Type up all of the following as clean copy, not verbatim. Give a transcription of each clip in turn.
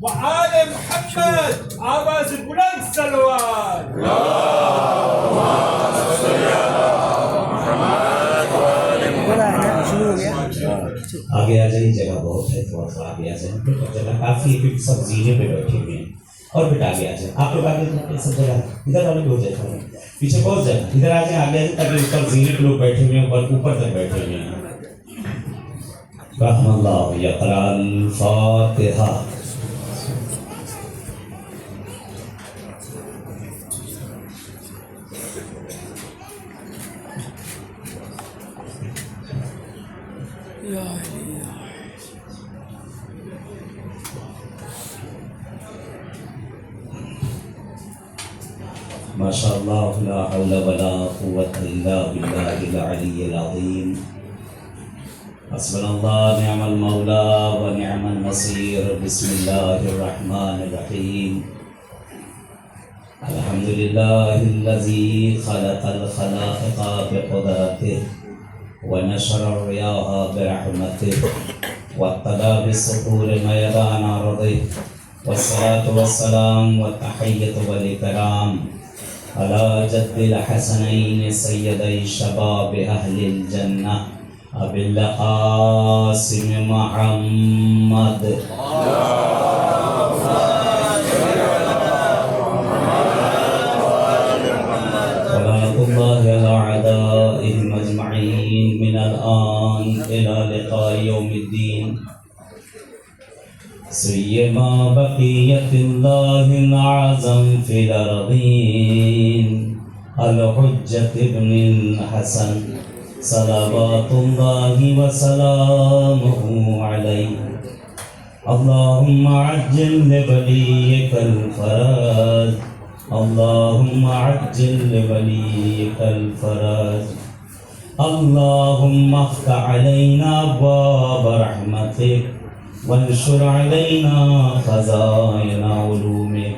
وآل محمد. آواز بلند صلوات. آگے آ جائیے، جگہ بہت ہے، تھوڑا سا آگے آ جائیں. جگہ کافی ہے کیونکہ سب زینے پہ بیٹھے ہوئے ہیں. اور بیٹا آگے آ جائیں، آپ لوگ آگے جائیں، سب جگہ ادھر والے بھی ہو جائے تھوڑا پیچھے بہت جگہ. ادھر آ جائیں، آگے آ جائیں تاکہ اوپر زینے پہ لوگ بیٹھے ہوئے ہیں اور اوپر تک بیٹھے ہوئے ہیں. رحم اللہ یقرأ الفاتحہ. ما شاء اللہ لا حول ولا قوة الا باللہ العلی العظیم. حسبنا اللہ نعم المولا ونعم النصیر. بسم اللہ الرحمن الرحیم. الحمد للہ الذی خلق الخلائق بقدرته ونشر الریاح برحمته واطلع بالصخور میدان ارضه. والصلاة والسلام والتحیة والإکرام على جد الحسنین سیدی شباب اہل الجنہ ابی القاسم محمد. صلاة اللہ علی اعدائهم اجمعین من الآن الى لقاء یوم الدین. سیما بقیت اللہ العظم فی الارضین الحجۃ ابن الحسن صلوات اللہ وسلامہ علیہ. اللہم عجل لولیک الفرج. اللہم عجل لولیک الفرج. اللہم افتح علینا ابواب رحمتک وانشر علینا خزائن علومک.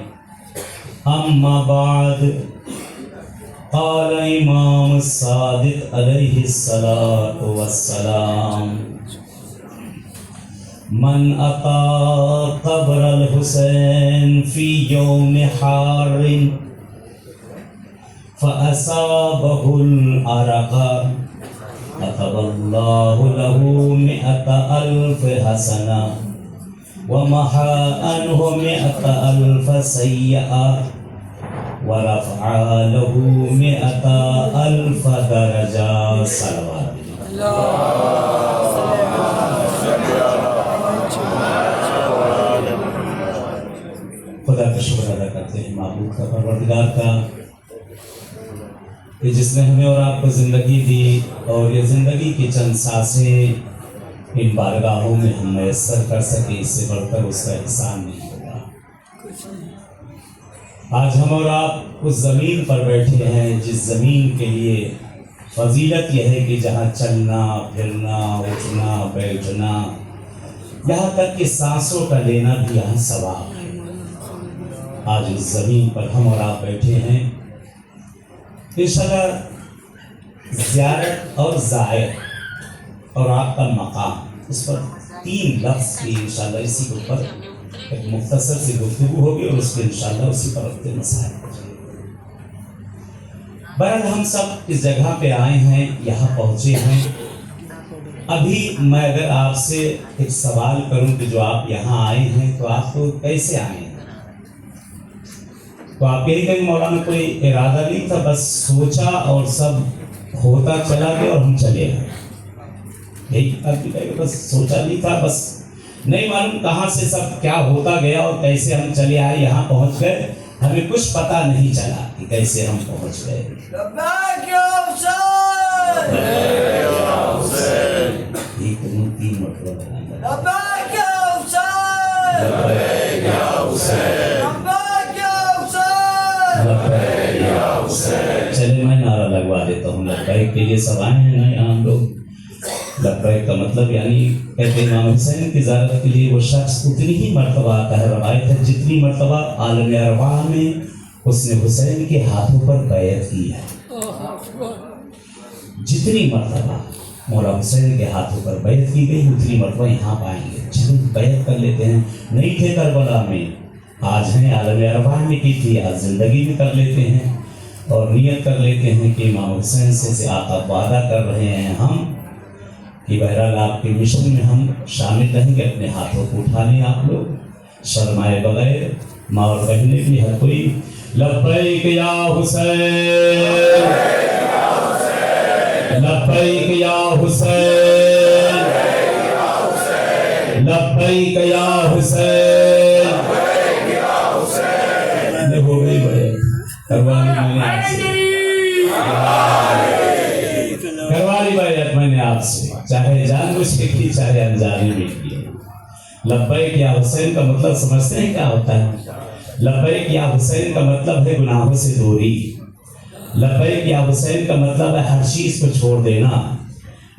اما بعد، قال امام الصادق علیہ الصلاۃ والسلام: من اتی قبر الحسین فی یوم حار فاصابہ العرق كتب الله له 100,000 حسنة ومحى عنه 100,000 سيئة ورفع له 100,000 درجة. صلوات. خدا کا شکر ادا کرتے ہیں، معبود کا، پروردگار کا، کہ جس نے ہمیں اور آپ کو زندگی دی اور یہ زندگی کی چند سانسیں ان بارگاہوں میں ہم میسر کر سکے. اس سے بڑھ کر اس کا احسان نہیں ہوگا. آج ہم اور آپ اس زمین پر بیٹھے ہیں جس زمین کے لیے فضیلت یہ ہے کہ جہاں چلنا پھرنا اٹھنا بیٹھنا یہاں تک کہ سانسوں کا لینا بھی یہاں ثواب ہے. آج اس زمین پر ہم اور آپ بیٹھے ہیں. انشاءاللہ زیارت اور زائر اور آپ کا مقام، اس پر 3 لفظ کی انشاءاللہ اسی کے اوپر ایک مختصر سی گفتگو ہوگی اور اس کے انشاءاللہ اسی پر اپنے مسائل. بہرحال ہم سب اس جگہ پہ آئے ہیں، یہاں پہنچے ہیں. ابھی میں اگر آپ سے ایک سوال کروں کہ جو آپ یہاں آئے ہیں تو آپ کو کیسے آئے ہیں، تو آپ یہی کہیں مولانا کوئی ارادہ نہیں تھا، بس سوچا اور سب ہوتا چلا گیا اور ہم چلے گئے. یہی بس سوچا نہیں تھا، بس نہیں معلوم کہاں سے سب کیا ہوتا گیا اور کیسے ہم چلے آئے، یہاں پہنچ گئے. ہمیں کچھ پتہ نہیں چلا کہ کیسے ہم پہنچ گئے. ایک تین مطلب چلے میں نعرہ لگوا دیتا ہوں. لبیک کے لیے سب آئے ہیں نا یہاں ہم لوگ. لبیک کا مطلب یعنی کہتے ہیں امام حسین کی زیارت کے لیے وہ شخص اتنی ہی مرتبہ آتا ہے. روایت ہے جتنی مرتبہ عالم ارواح میں اس نے حسین کے ہاتھوں پر بیعت کی ہے، جتنی مرتبہ مولا حسین کے ہاتھوں پر بیعت کی گئی، اتنی مرتبہ یہاں پائیں گے، چلیں بیعت کر لیتے ہیں، نہیں تھے کربلا میں، آج ہیں عالم عرفان میں کی تھی، آج زندگی میں کر لیتے ہیں اور نیت کر لیتے ہیں کہ امام حسین سے آقا وعدہ کر رہے ہیں ہم کہ بہرحال آپ کے مشن میں ہم شامل رہیں گے، اپنے ہاتھوں کو اٹھا لیں آپ لوگ شرمائے بغیر، ماں اور بہنیں بھی ہر کوئی لبیک یا حسین، لبیک یا حسین، لبیک یا حسین، ہو گئی بھائی کروالی بیعت میں نے آپ سے، چاہے جان بوجھ کے کی چاہے انجانے میں کی۔ لبیک یا حسین کا مطلب سمجھتے ہیں کیا ہوتا ہے؟ لبیک یا حسین کا مطلب ہے گناہوں سے دوری، لبیک یا حسین کا مطلب ہے ہر چیز کو چھوڑ دینا،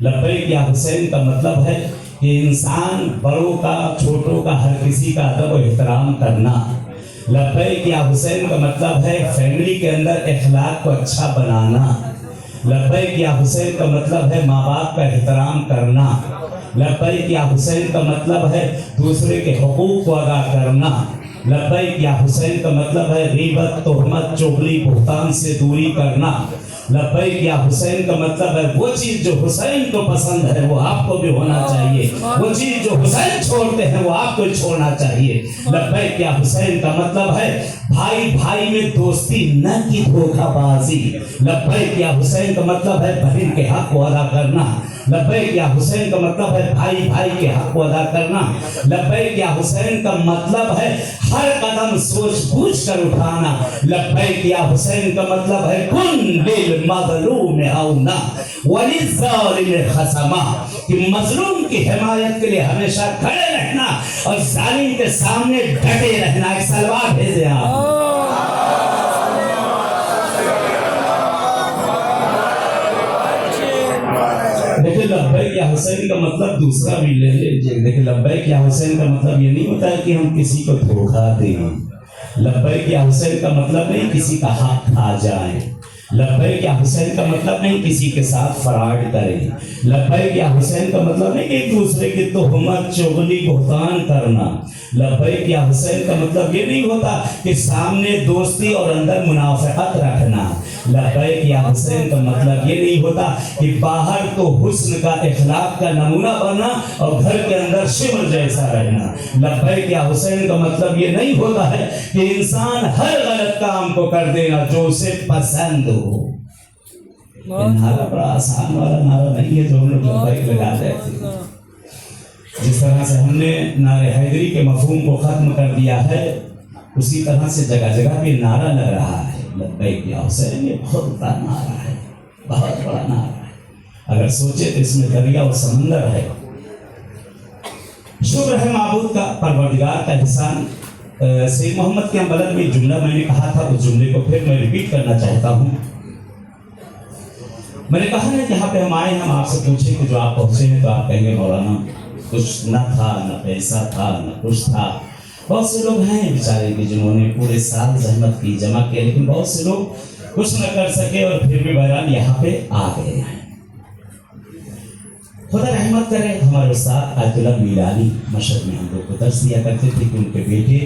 لبیک یا حسین کا مطلب ہے کہ انسان بڑوں کا چھوٹوں کا ہر کسی کا ادب و احترام کرنا، لبیک یا حسین کا مطلب ہے فیملی کے اندر اخلاق کو اچھا بنانا، لبیک یا حسین کا مطلب ہے ماں باپ کا احترام کرنا، لبیک یا حسین کا مطلب ہے دوسرے کے حقوق کو ادا کرنا، لبیک یا حسین کا مطلب ہے غیبت، تہمت، چغلی، بہتان سے دوری کرنا، لبیک یا حسین کا مطلب ہے وہ چیز جو حسین کو پسند ہے وہ آپ کو بھی ہونا چاہیے، وہ چیز جو حسین چھوڑتے ہیں وہ آپ کو چھوڑنا چاہیے، لبیک یا حسین کا مطلب ہے بھائی بھائی میں دوستی نہ کی دھوکہ بازی، لبیک یا حسین کا مطلب ہے بہن کے حق کو ادا کرنا، لبیک یا حسین کا مطلب ہے بھائی بھائی کے حق کو ادا کرنا، لبیک یا حسین کا مطلب ہے ہر قدم سوچ بوجھ کر اٹھانا، لبیک یا حسین کا مطلب ہے کن للمظلوم اونا وللظالم خصما، کہ مظلوم کی حمایت کے لیے ہمیشہ کھڑے رہنا اور ظالم کے سامنے ڈٹے رہنا۔ ایک سلوات بھیجیں آپ۔ دیکھیں لبیک یا حسین کا مطلب دوسرا بھی لے لیجیے، دیکھیں لبیک یا حسین کا مطلب یہ نہیں ہوتا ہے کہ ہم کسی کو دھوکہ دیں، لبیک یا حسین کا مطلب نہیں کسی کا حق کھا جائیں، لبیک یا حسین کا مطلب نہیں کسی کے ساتھ فراڈ کریں، لبیک یا حسین کا مطلب نہیں کہ ایک دوسرے کی تہمت، چغلی، بہتان کرنا، لبیک یا حسین کا مطلب یہ نہیں ہوتا کہ سامنے دوستی اور اندر منافقت رکھنا، لبیک یا حسین کا مطلب یہ نہیں ہوتا کہ باہر تو حسن کا اخلاق کا نمونہ بننا اور گھر کے اندر شمر جیسا رہنا، لبیک یا حسین کا مطلب یہ نہیں ہوتا ہے کہ انسان ہر غلط کام کو کر دینا جو اسے پسند ہو۔ یہ نعرہ بڑا آسان والا نعرہ نہیں ہے جو ہم لوگ لبیک لگا رہے تھے، جس طرح سے ہم نے نعرہ حیدری کے مفہوم کو ختم کر دیا ہے اسی طرح سے جگہ جگہ بھی نعرہ لگ رہا ہے لبیک یا حسین۔ یہ بہت بڑا نعرہ ہے، بہت بڑا نعرہ ہے، اگر سوچے تو اس میں دریا اور سمندر ہے۔ شکر ہے معبود کا، پروردگار کا احسان۔ سید محمد کے بلد میں جملہ میں نے کہا تھا، اس جملے کو پھر میں ریپیٹ کرنا چاہتا ہوں۔ میں نے کہا نا یہاں پہ ہم آئے، ہم آپ سے پوچھیں کہ جو آپ پہنچے ہیں تو آپ کہیں گے مولانا کچھ نہ تھا، نہ پیسہ تھا، نہ کچھ تھا۔ بہت سے لوگ ہیں بیچارے کہ جنہوں نے پورے سال زحمت کی، جمع کیا، لیکن بہت سے لوگ کچھ نہ کر سکے اور پھر بھی بہرحال یہاں پہ آ گئے ہیں۔ خدا رحمت کرے، ہمارے استاد آیت اللہ میلانی مشہد میں ہم لوگ کو درس دیا کرتے تھے کہ ان کے بیٹے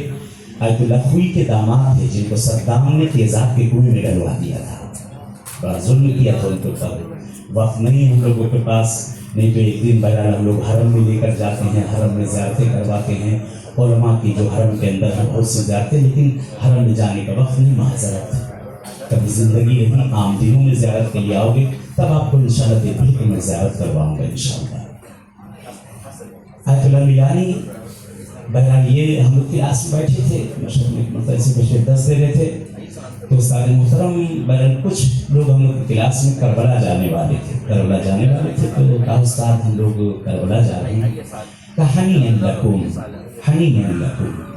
آیت اللہ خوئی کے داماد تھے جن کو صدام نے تیزاب کے کنویں میں ڈلوا دیا تھا، بڑا ظلم کیا تھا ان کے اوپر۔ وقت نہیں ہم لوگوں کے پاس، نہیں تو ایک دن بہرحال ہم لوگ حرم میں لے کر جاتے ہیں، حرم میں زیارتیں کرواتے ہیں، علماء کی جو حرم کے اندر بہت سے زیارتیں، لیکن حرم میں جانے کا وقت نہیں، معذرت ہے۔ کبھی زندگی رہی عام دنوں میں زیارت کے لیے آؤ گے تب آپ کو انشاءاللہ دیکھیں کہ میں زیارت کرواؤں گا انشاءاللہ۔ آیت اللہ میلانی بہرحال یہ ہم لوگ کلاس میں بیٹھے تھے، مشہد میں مدرسے بچے درس دے رہے تھے، تو استاد محترم بہرحال کچھ لوگ ہم لوگ کلاس میں کربلا جانے والے تھے، تو کہا استاد ہم لوگ کربلا جا رہے ہیں، کہانی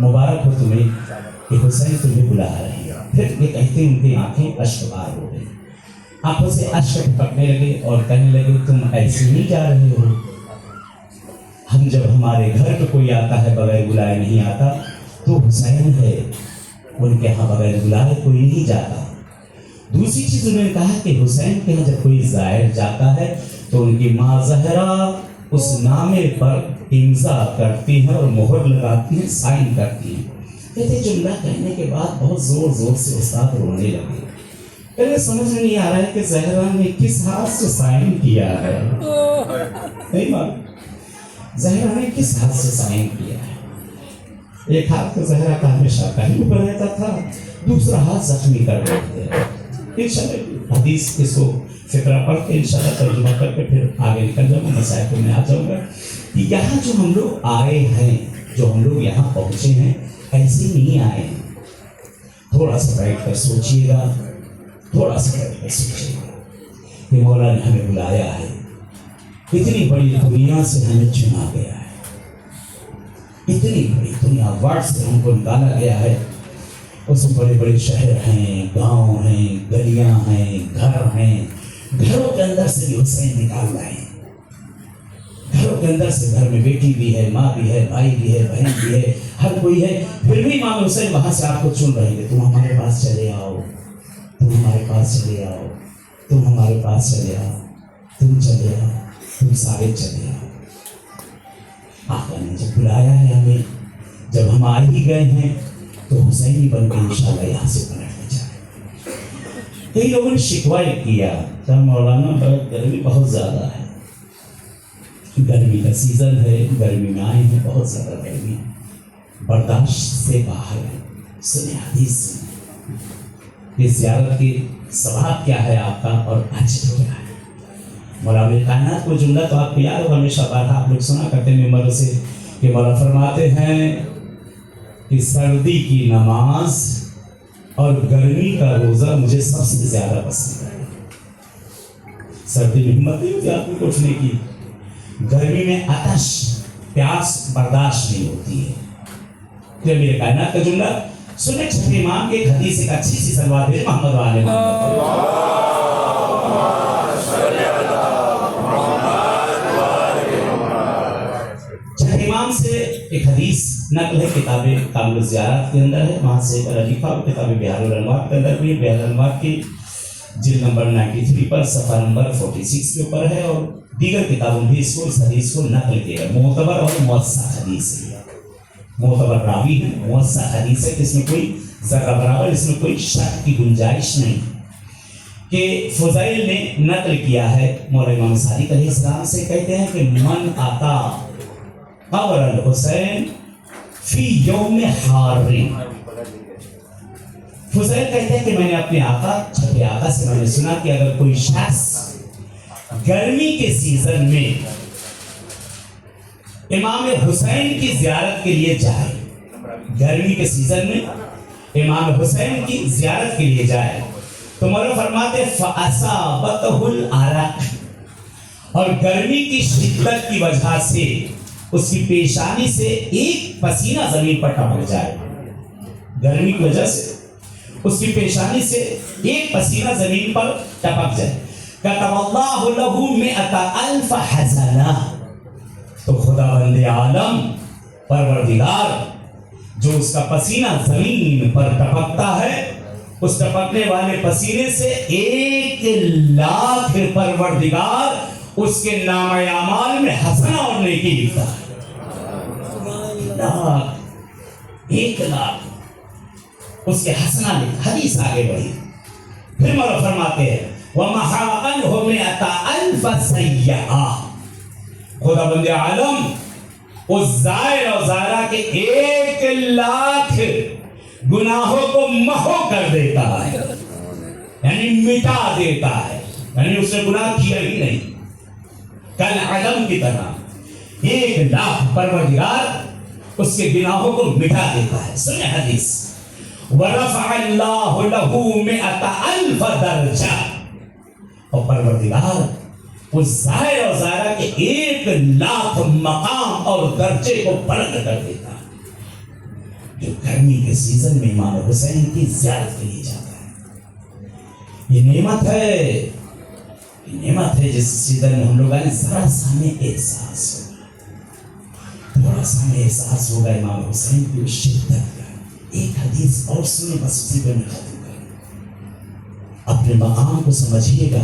مبارک ہو تمہیں کہ حسین تمہیں بلا رہے ہیں۔ پھر یہ کہتے ان کی آنکھیں اشک بار ہو گئی، آنکھوں سے اشک ٹپکنے لگے اور کہنے لگے تم ایسے نہیں جا رہے ہو، ہم جب ہمارے گھر پہ کوئی آتا ہے بغیر بلائے نہیں آتا تو حسین ہے، ان کے ہاں بغیر بلائے کوئی نہیں جاتا۔ دوسری چیز انہوں نے کہا کہ حسین کے ہاں جب کوئی زائر جاتا ہے تو ان کی ماں زہرا اس نامے پر امضا کرتی ہیں اور مہر لگاتی ہیں، سائن کرتی ہیں۔ کہتے جملہ کہنے کے بعد بہت زور زور سے استاد رونے لگے۔ پہلے سمجھ نہیں آ رہا ہے کہ زہرا نے کس ہاتھ سے سائن کیا ہے، نہیں معلوم زہرا نے کس ہاتھ سے سائن کیا ہے۔ ایک ہاتھ تو زہرا کا ہمیشہ کہیں پر رہتا تھا، دوسرا ہاتھ زخمی کر دیتے ہیں۔ انشاءاللہ حدیث اس کو فقرہ پڑھ کے انشاءاللہ ترجمہ کر کے پھر آگے نکل جاؤں گا، مسائل کو میں آ جاؤں گا۔ یہاں جو ہم لوگ آئے ہیں، جو ہم لوگ یہاں پہنچے ہیں، ایسے نہیں آئے ہیں۔ تھوڑا سا بیٹھ کر سوچیے گا، تھوڑا سا بیٹھ کر سوچیے گا کہ مولا نے ہمیں بلایا ہے، اتنی بڑی دنیا سے ہمیں چنا گیا ہے، اتنی بڑی دنیا ورڈ سے ہم کو نکالا گیا ہے۔ اس میں بڑے بڑے شہر ہیں، گاؤں ہیں، گلیاں ہیں، گھر ہیں، گھروں کے اندر سے بھی حسین نکال رہے ہیں، گھروں کے اندر سے، گھر میں بیٹی بھی ہے، ماں بھی ہے، بھائی بھی ہے، بہن بھی ہے، ہر کوئی ہے، پھر بھی امام حسین وہاں سے آپ کو چن رہے ہیں، تم ہمارے پاس چلے آؤ، تم ہمارے پاس چلے آؤ، تم ہمارے پاس چلے آؤ، تم چلے آؤ، تم سارے چلے آؤ۔ آقا نے جب بلایا ہے ہمیں، جب ہم آ ہی گئے ہیں تو حسینی بن کے انشاءاللہ یہاں سے پلٹ جائے۔ کئی لوگوں نے شکوہ کیا کہ مولانا گرمی بہت زیادہ ہے، گرمی کا سیزن ہے، گرمی میں آئے ہیں، بہت زیادہ گرمی ہے، برداشت سے باہر ہے۔ سنیں حدیث سنیں، یہ زیارت کی ثواب کیا ہے آپ کا اور اجر کیا ہے۔ مولا کائنات کو جملہ تو آپ کو یاد ہو، ہمیشہ بات آپ لوگ سنا کرتے ہیں ممبروں سے، کہ مولا فرماتے ہیں کہ سردی کی نماز اور گرمی کا روزہ مجھے سب سے زیادہ پسند ہے۔ سردی میں ہمت نہیں ہوتی آپ کو اٹھنے کی، گرمی میں آتش پیاس برداشت نہیں ہوتی ہے۔ تو میرے کائنات کا جملہ سنیں، چھٹے امام کے ایک حدیث، ایک اچھی سی سلوات ہے محمد والے چھٹے امام سے ایک حدیث نقل ہے، کتاب کامل الزیارات کے اندر ہے، وہاں سے لکھا ہوا کتاب بہار الانوار کے اندر بھی، بہار الانوار کی جلد نمبر 93 پر صفحہ نمبر 46 کے اوپر ہے، اور دیگر کتابوں بھی اس حدیث کو نقل کیا ہے۔ معتبر اور موثق حدیث ہے، معتبر راوی ہے، موثق حدیث ہے، اس میں کوئی ذرہ برابر اس میں کوئی شک کی گنجائش نہیں، کہ فضیل نے نقل کیا ہے مولا امام صادق علیہ السلام سے، کہتے ہیں کہ من آتا قبر الحسین فی یوم حار، فضیل کہتے ہیں کہ میں نے اپنے آقا، چھٹے آقا سے میں نے سنا کہ اگر کوئی شخص گرمی کے سیزن میں امام حسین کی زیارت کے لیے جائے، گرمی کے سیزن میں امام حسین کی زیارت کے لیے جائے، تو مولا فرماتے فَأَصَابَتْهُ الْعَرَقُ، اور گرمی کی شدت کی وجہ سے اس کی پیشانی سے ایک پسینہ زمین پر ٹپک جائے، گرمی کی وجہ سے اس کی پیشانی سے ایک پسینہ زمین پر ٹپک جائے، كَتَبَ اللَّهُ لَهُ مِئَةَ أَلْفَ حَسَنَةٍ، تو خدا بند عالم پروردگار جو اس کا پسینہ زمین پر ٹپکتا ہے، اس ٹپکنے والے پسینے سے 1,00,000 پروردگار اس کے نام اعمال میں حسنہ اور نیکی لکھتا ہے۔ 1,00,000 اس کے حسنہ لکھتا۔ حدیث آگے بڑھی، پھر مولا فرماتے ہیں وَمَحَا عَنْهُ مِئَةَ أَلْفَ سَيِّئَةٍ، خدا بند عالم اس زائر اور زائرہ کے 1,00,000 گناہوں کو محو کر دیتا ہے، یعنی مٹا دیتا ہے، یعنی اس نے گناہ کیا ہی نہیں، کل عدم کی طرح 1,00,000 پروردگار اس کے گناہوں کو مٹا دیتا ہے۔ سنیں حدیث، وَرَفَعَ اللَّهُ لَهُ مِئَةَ أَلْفَ دَرْجَةٍ، اور پروردگار اس ظاہر اور ظاہرہ کے 1,00,000 مقام اور درجے کو بلند کر دیتا ہے، جو گرمی کے سیزن میں امام حسین کی زیارت کے لیے جاتا ہے۔ یہ نعمت ہے، یہ نعمت ہے جس سیزن میں ہم لوگ آئے، ذرا سا ہمیں احساس ہوگا، تھوڑا سا ہمیں احساس ہوگا امام حسین کی شدت کا۔ ایک حدیث اور سنیں، بس اسی پہ میں ختم کروں، اپنے مقام کو سمجھیے گا،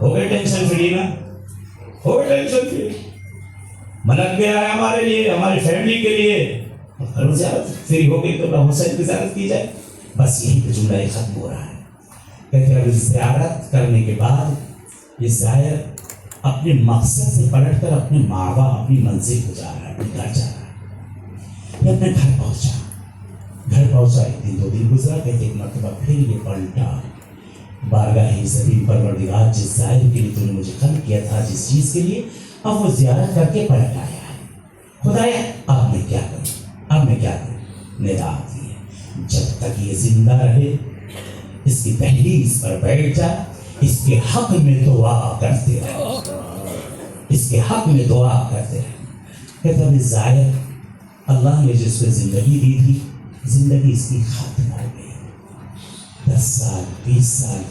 ہو گئے ٹینشن فری نا، ہو گئے ٹینشن فری. ملک گیا ہے ہمارے لیے، ہماری فیملی کے لیے. زیارت فری ہو گئی تو اللہ حسین کی زیارت کی جائے. بس یہی تو جملہ ختم ہو رہا ہے. کہتے ہیں اب زیارت کرنے کے بعد یہ زائر اپنے مقصد سے پلٹ کر اپنے ماں باپ اپنی منزل کو جا رہا ہے، اپنے گھر جا رہا ہے. یہ اپنے گھر پہنچا. ایک دن دو دن گزرا. کہتے ایک مرتبہ پھر یہ پلٹا بارگاہ زمین پروردگار، جس زائر کے لیے تو نے مجھے خلق کیا تھا، جس چیز کے لیے، اب وہ زیارت کر کے پلٹ آیا ہے. خدایا اب میں کیا کروں، ندا آتی ہے جب تک یہ زندہ رہے اس کی دہلیز پر بیٹھ جا، اس کے حق میں دعا کرتے رہے، اس کے حق میں دعا کرتے رہے. کہتے ہیں زائر اللہ نے جس کو زندگی دی تھی، زندگی اس کی ختم ہو گئی. 10 سال 20 سال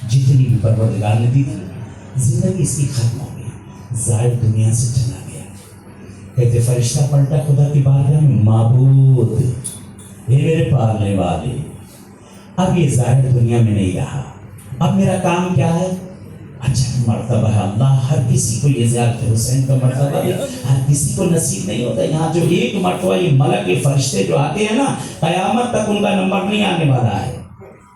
جتنی بھی پروردگار نے دی تھی، زندگی اس کی ختم ہو گئی. زائر دنیا سے چلا گیا. کہتے فرشتہ پلٹا خدا کی بارگاہ میں، معبود اے میرے پالنے والے، اب یہ زائر دنیا میں نہیں رہا، اب میرا کام کیا ہے؟ اچھا مرتبہ ہے اللہ، ہر کسی کو یہ زیارت حسین کا مرتبہ ہے، ہر کسی کو نصیب نہیں ہوتا. یہاں جو ایک مرتبہ یہ ملک کے فرشتے جو آتے ہیں نا، قیامت تک ان کا نمبر نہیں آنے والا ہے.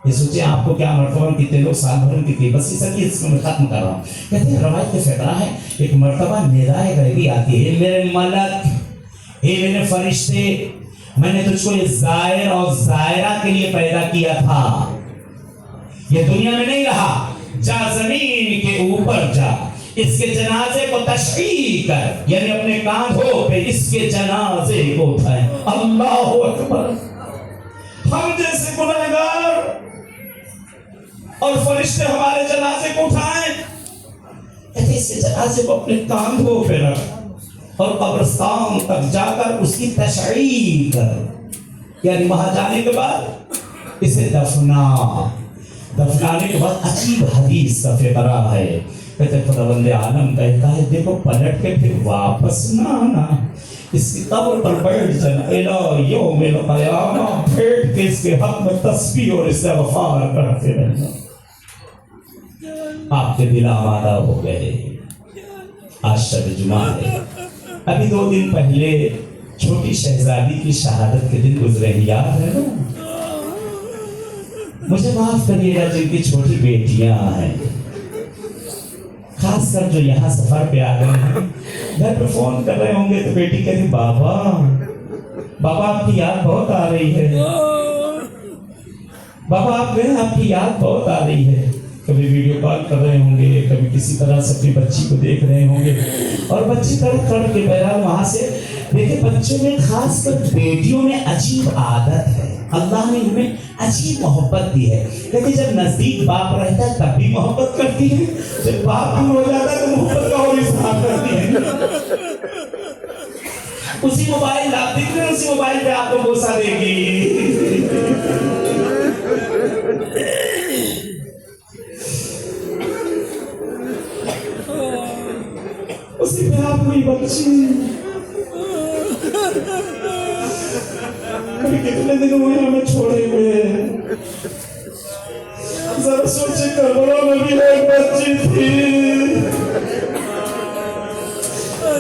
یہ سوچیں آپ کو کیا مرتبہ کتنے لوگ سال بھر میں کتنے، بس اس کو میں ختم کر رہا ہوں. کہتے ہیں روایت کے فقرہ ہے، ایک مرتبہ ندائے غیبی آتی ہے، میرے ملک، اے میرے فرشتے، میں نے تجھ کو یہ زائر اور زائرہ کے لیے پیدا کیا تھا، یہ دنیا میں نہیں رہا. جا زمین کے اوپر جا، اس کے جنازے کو تشریح کر، یعنی اپنے کاندھوں پہ اس کے جنازے کو اٹھائیں. اللہ اکبر. ہم جیسے گنہگار اور فرشتے ہمارے جنازے کو اٹھائیں. کہتے اس کے جنازے کو اپنے کاندھوں پہ رکھ اور قبرستان تک جا کر اس کی تشریح کر، یعنی وہاں جانے کے بعد اسے دفنانے کے بعد عجیب حدیث کا فقرہ ہے. کہتے خداوند عالم کہتا ہے دیکھو پلٹ کے پھر واپس نہ آنا، اس کی قبر پر بیٹھ جانا، الہ یوم القیامہ بیٹھ کے اس کے حق میں تسبیح اور استغفار کرتے رہنا. آپ کے دل آمادہ ہو گئے. آج شب جمعہ ہے. ابھی 2 دن پہلے چھوٹی شہزادی کی شہادت کے دن گزرے، یاد ہے نا؟ مجھے معاف کریے گا جن کی چھوٹی بیٹیاں ہیں، خاص کر جو یہاں سفر پہ آ گئے ہیں، گھر پہ فون کر رہے ہوں گے تو بیٹی کہتی بابا آپ کی یاد بہت آ رہی ہے، بابا آپ گئے آپ کی یاد بہت آ رہی ہے. کبھی ویڈیو کال کر رہے ہوں گے، کبھی کسی طرح سے اپنی بچی کو دیکھ رہے ہوں گے، اور بچی طرف کر کے بہرحال وہاں سے دیکھیں. بچوں میں خاص کر بیٹیوں میں عجیب عادت ہے، اللہ نے انہیں عجیب محبت دی ہے. کہتے جب نزدیک باپ رہتا ہے تب بھی محبت کرتی ہے، جب باپ دور ہو جاتا ہے تو محبت کا اور اظہار کرتی ہے. اسی موبائل آپ دیکھ رہے ہیں، اسی موبائل پہ آپ کو بوسہ دے گی. اسی پہ آپ کوئی بچی کتنے دن ہوئے ہمیں چھوڑے ہوئے. ذرا سوچے کربلا میں بھی ایک بچی تھی،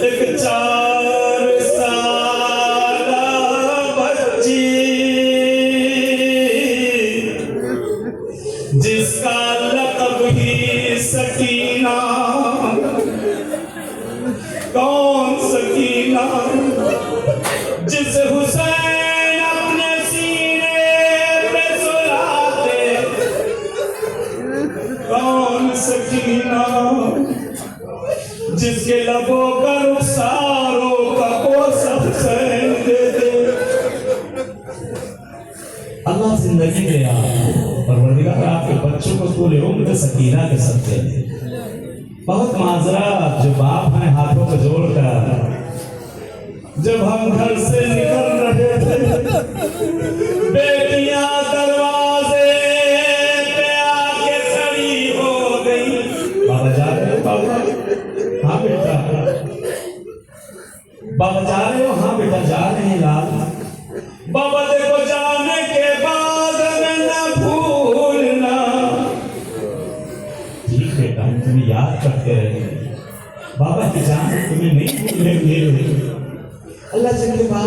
ایک 4 سالہ بچی جس کا لقب ہی سکینہ. کون سکینہ؟ جس حسین اپنے سینے پہ سلاتے. کون سکینہ؟ جس کے لبوں کا رخساروں کا کوثر حسین دے دے. اللہ زندگی دے پروردگار آپ کے بچوں کو طول عمر سکینہ کے سکتے ہیں. بہت معذرات جو باپ ہیں ہاتھوں کو جوڑ کر، جب ہم گھر سے نکل رہے تھے بیٹیاں دروازے پہ آ کے کھڑی ہو گئی. بابا جا رہے ہو؟ بابا ہاں بیٹا. بابا جا رہے ہو؟ ہاں بیٹا جا رہے ہیں لال. بابا دیکھو جانے کے بعد میں نہ بھولنا. ٹھیک بیٹا